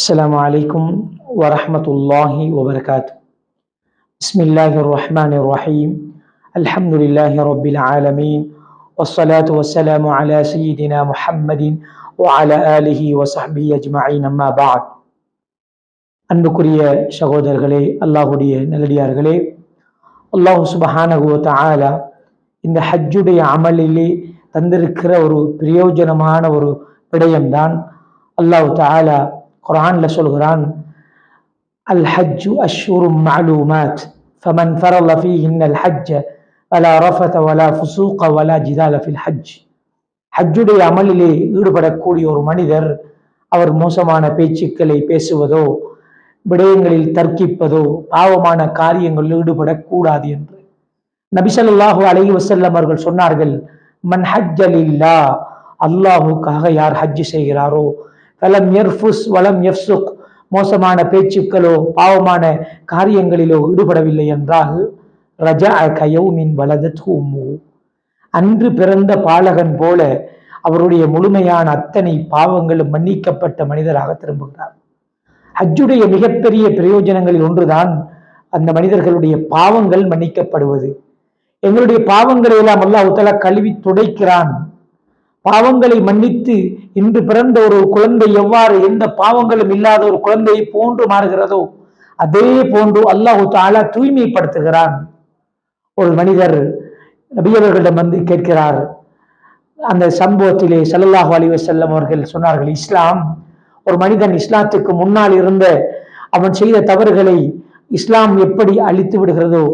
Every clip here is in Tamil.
السلام عليكم ورحمة الله وبركاته. بسم الله الرحمن الرحيم. الحمد لله رب العالمين، والصلاة والسلام على سيدنا محمد وعلى آله وصحبه أجمعين. أما بعد. அன்புக்குரிய சகோதரர்களே, அல்லாஹுடைய நல்லடியார்களே, அல்லாஹு சுப்ஹானஹு வ தஆலா இந்த ஹஜ்ஜுடைய அமலிலே தந்திருக்கிற ஒரு பிரயோஜனமான ஒரு விடயம்தான் அல்லாஹு தஆலா குர்ஆன்ல சொல்கிறான், அல் ஹஜ்ஜு அஷ்ஹுரும் மஅலூமாத் ஃபமன் ஃபரல ஃபீஹின்னல் ஹஜ்ஜ வலா ரஃபத வலா ஃபுசூக வலா ஜிதால ஃபில் ஹஜ். ஹஜ்ஜுடைய அமலிலே ஈடுபடக்கூடிய ஒரு மனிதர் அவர் மோசமான பேச்சுக்களை பேசுவதோ, விடயங்களில் தர்க்கிப்பதோ, பாவமான காரியங்களில் ஈடுபடக்கூடாது என்று நபி ஸல்லல்லாஹு அலைஹி வஸல்லம் அவர்கள் சொன்னார்கள். மன் ஹஜ்ஜ லில்லாஹ், அல்லாஹுக்காக யார் ஹஜ் செய்கிறாரோ, ஃபலம் யர்ஃபுஸ் வலம் யஃப்சுக், மோசமான பேச்சுக்களோ பாவமான காரியங்களிலோ ஈடுபடவில்லை என்றால், ரஜஅ கயௌமின் வலதத்ஹு உம்முஹு, அன்று பிறந்த பாலகன் போல அவருடைய முழுமையான அத்தனை பாவங்களும் மன்னிக்கப்பட்ட மனிதராக திரும்புகிறார். ஹஜ்ஜுடைய மிகப்பெரிய பிரயோஜனங்களில் ஒன்றுதான் அந்த மனிதர்களுடைய பாவங்கள் மன்னிக்கப்படுவது. எங்களுடைய பாவங்களை எல்லாம் அல்லாஹ் தஆலா கழுவி துடைக்கிறான். பாவங்களை மன்னித்து இன்று பிறந்த ஒரு குழந்தை எவ்வாறு எந்த பாவங்களும் இல்லாத ஒரு குழந்தையை போன்று மாறுகிறதோ, அதே போன்று அல்லாஹ் தஆலா தூய்மைப்படுத்துகிறான். ஒரு மனிதர் நபி அவர்களிடம் வந்து கேட்கிறார். அந்த சம்பவத்திலே ஸல்லல்லாஹு அலைஹி வஸல்லம் அவர்கள் சொன்னார்கள், இஸ்லாம், ஒரு மனிதன் இஸ்லாத்துக்கு முன்னால் இருந்த அவன் செய்த தவறுகளை இஸ்லாம் எப்படி அழித்து விடுகிறதோ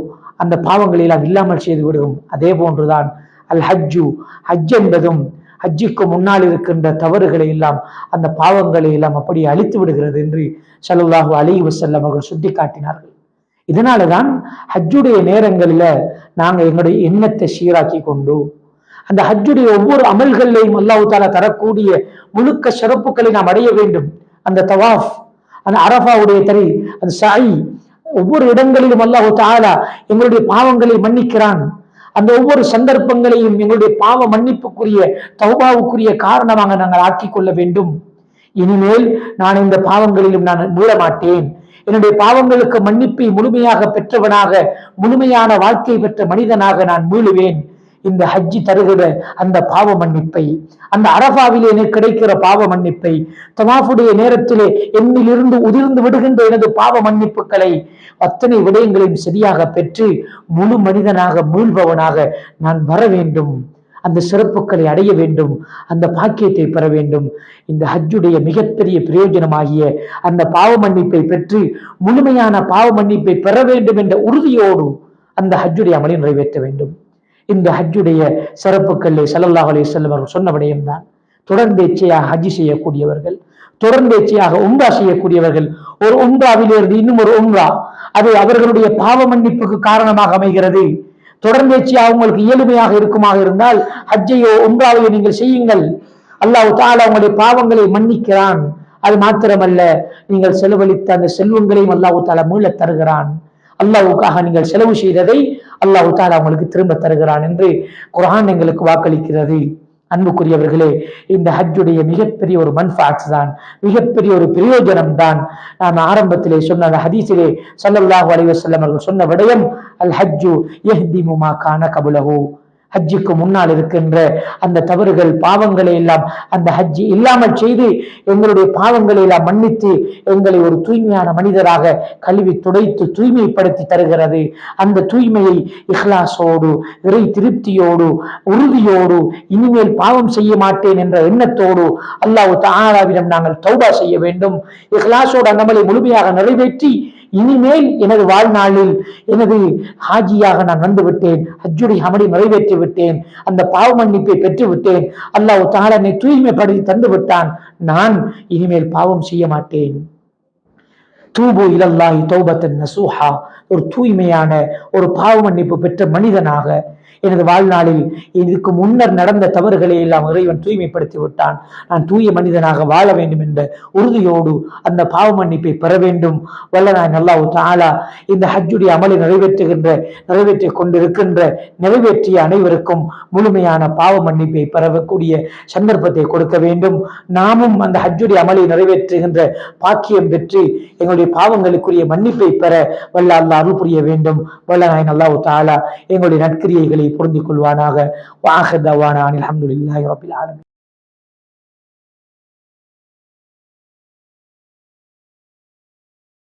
அந்த பாவங்களை எல்லாம் இல்லாமல் செய்து விடுவோம். அதே போன்றுதான் அல் ஹஜ்ஜு, ஹஜ் என்பதும் ஹஜ்ஜுக்கு முன்னால் இருக்கின்ற தவறுகளை எல்லாம், அந்த பாவங்களை எல்லாம் அப்படி அழித்து விடுகிறது என்று ஸல்லல்லாஹு அலைஹி வஸல்லம் அவர்கள் சுட்டி காட்டினார்கள். இதனாலதான் ஹஜ்ஜுடைய நேரங்களில நாங்கள் எங்களுடைய எண்ணத்தை சீராக்கி கொண்டு அந்த ஹஜ்ஜுடைய ஒவ்வொரு அமல்களையும் அல்லாஹ் தஆலா தரக்கூடிய முழுக்க சிறப்புகளை நாம் அடைய வேண்டும். அந்த தவாஃப், அந்த அரஃபாவுடைய தரி, அந்த சஅய், ஒவ்வொரு இடங்களிலும் அல்லாஹ் தஆலா எங்களுடைய பாவங்களை மன்னிக்கிறான். அந்த ஒவ்வொரு சந்தர்ப்பங்களையும் எங்களுடைய பாவ மன்னிப்புக்குரிய தௌபாவுக்குரிய காரணமாக நாங்கள் ஆக்கிக் கொள்ள வேண்டும். இனிமேல் நான் இந்த பாவங்களிலும் நான் மீள மாட்டேன். என்னுடைய பாவங்களுக்கு மன்னிப்பை முழுமையாக பெற்றவனாக, முழுமையான வாழ்க்கை பெற்ற மனிதனாக நான் மீளுவேன். இந்த ஹஜ்ஜி தருகிற அந்த பாவ மன்னிப்பை, அந்த அரஃபாவிலே எனக்கு கிடைக்கிற பாவ மன்னிப்பை, தவாஃபுடைய நேரத்திலே என்னிலிருந்து உதிர்ந்து விடுகின்ற எனது பாவ மன்னிப்புகளை அத்தனை விடயங்களையும் சரியாக பெற்று முழு மனிதனாக மீள்பவனாக நான் வர வேண்டும். அந்த சிறப்புகளை அடைய வேண்டும், அந்த பாக்கியத்தை பெற வேண்டும். இந்த ஹஜ்ஜுடைய மிகப்பெரிய பிரயோஜனமாகிய அந்த பாவ மன்னிப்பை பெற்று முழுமையான பாவ மன்னிப்பை பெற வேண்டும் என்ற உறுதியோடு அந்த ஹஜ்ஜுடைய அமலை நிறைவேற்ற வேண்டும். இந்த ஹஜ்ஜுடைய சிறப்புக்களை ஸல்லல்லாஹு அலைஹி வஸல்லம் அவர்கள் சொன்ன விடயம்தான். தொடர்ந்தேச்சையாக ஹஜ் செய்யக்கூடியவர்கள், தொடர்ந்தேச்சையாக உம்ரா செய்யக்கூடியவர்கள், ஒரு உம்ராவிலிருந்து இன்னும் ஒரு உம்ரா, அது அவர்களுடைய பாவ மன்னிப்புக்கு காரணமாக அமைகிறது. தொடர்ந்தேச்சையாக உங்களுக்கு இயலுமையாக இருக்குமாக இருந்தால் ஹஜ்ஜையோ உம்ராவையோ நீங்கள் செய்யுங்கள். அல்லாஹ் தஆலா உங்களுடைய பாவங்களை மன்னிக்கிறான். அது மாத்திரமல்ல, நீங்கள் செலவழித்த அந்த செல்வங்களையும் அல்லாஹ் தஆலா மீள தருகிறான். அல்லாஹ்வுக்காக நீங்கள் செலவு செய்ததை அல்லாஹ் தஆலா உங்களுக்கு திரும்ப தருகிறான் என்று குர்ஆன் எங்களுக்கு வாக்களிக்கிறது. அன்புக்குரியவர்களே, இந்த ஹஜ்ஜுடைய மிகப்பெரிய ஒரு மன்ஃபாத் தான், மிகப்பெரிய ஒரு பிரயோஜனம் தான். நாம் ஆரம்பத்திலே சொன்ன அந்த ஹதீஸிலே ஸல்லல்லாஹு அலைஹி வஸல்லம் அவர்கள் சொன்ன விடயம், அல் ஹஜ்ஜு யஹ்திமு மா கான கப்லஹு, ஹஜ்ஜுக்கு முன்னால் இருக்கின்ற அந்த தவறுகள் பாவங்களை எல்லாம் அந்த ஹஜ்ஜி இல்லாமல் செய்து எங்களுடைய பாவங்களை எல்லாம் மன்னித்து எங்களை ஒரு தூய்மையான மனிதராக கழுவி துடைத்து தூய்மைப்படுத்தி தருகிறது. அந்த தூய்மையை இஹ்லாஸோடு, இறை திருப்தியோடு, உறுதியோடு, இனிமேல் பாவம் செய்ய மாட்டேன் என்ற எண்ணத்தோடு அல்லாஹ் தஆலாவிடம் நாங்கள் தௌபா செய்ய வேண்டும். இஹ்லாஸோடு அந்த அமலை முழுமையாக நிறைவேற்றி இனிமேல் எனது வாழ்நாளில் எனது ஹாஜியாக நான் வந்துவிட்டேன், ஹஜ்ஜுடைய அமலை நிறைவேற்றி விட்டேன், அந்த பாவ மன்னிப்பை பெற்று விட்டேன், அல்லாஹ் தஆலா என்னை தூய்மைப்படுத்தி தந்து விட்டான், நான் இனிமேல் பாவம் செய்ய மாட்டேன். தூபு இலல்லாஹி தௌபத்தன் நசூஹா, ஒரு தூய்மையான ஒரு பாவ மன்னிப்பு பெற்ற மனிதனாக எனது வாழ்நாளில் இதுக்கு முன்னர் நடந்த தவறுகளை எல்லாம் இறைவன் தூய்மைப்படுத்தி விட்டான். நான் தூய மனிதனாக வாழ வேண்டும் என்ற உறுதியோடு அந்த பாவ மன்னிப்பை பெற வேண்டும். வல்லநாயன் அல்லாஹ் தஆலா இந்த ஹஜ்ஜுடைய அமலை நிறைவேற்றிக் கொண்டிருக்கின்ற நிறைவேற்றிய அனைவருக்கும் முழுமையான பாவ மன்னிப்பை பெறக்கூடிய சந்தர்ப்பத்தை கொடுக்க வேண்டும். நாமும் அந்த ஹஜ்ஜுடைய அமலை நிறைவேற்றுகின்ற பாக்கியம் பெற்று எங்களுடைய பாவங்களுக்குரிய மன்னிப்பை பெற வல்ல அல்லாஹ் அருள் புரிய வேண்டும். வல்லநாயன் அல்லாஹ் தஆலா எங்களுடைய நற்கிரியைகளை பொருந்திக் கொள்வானாக. வஆஹிர் தஅவானா அனில் ஹம்துலில்லாஹி ரப்பில் ஆலமீன்.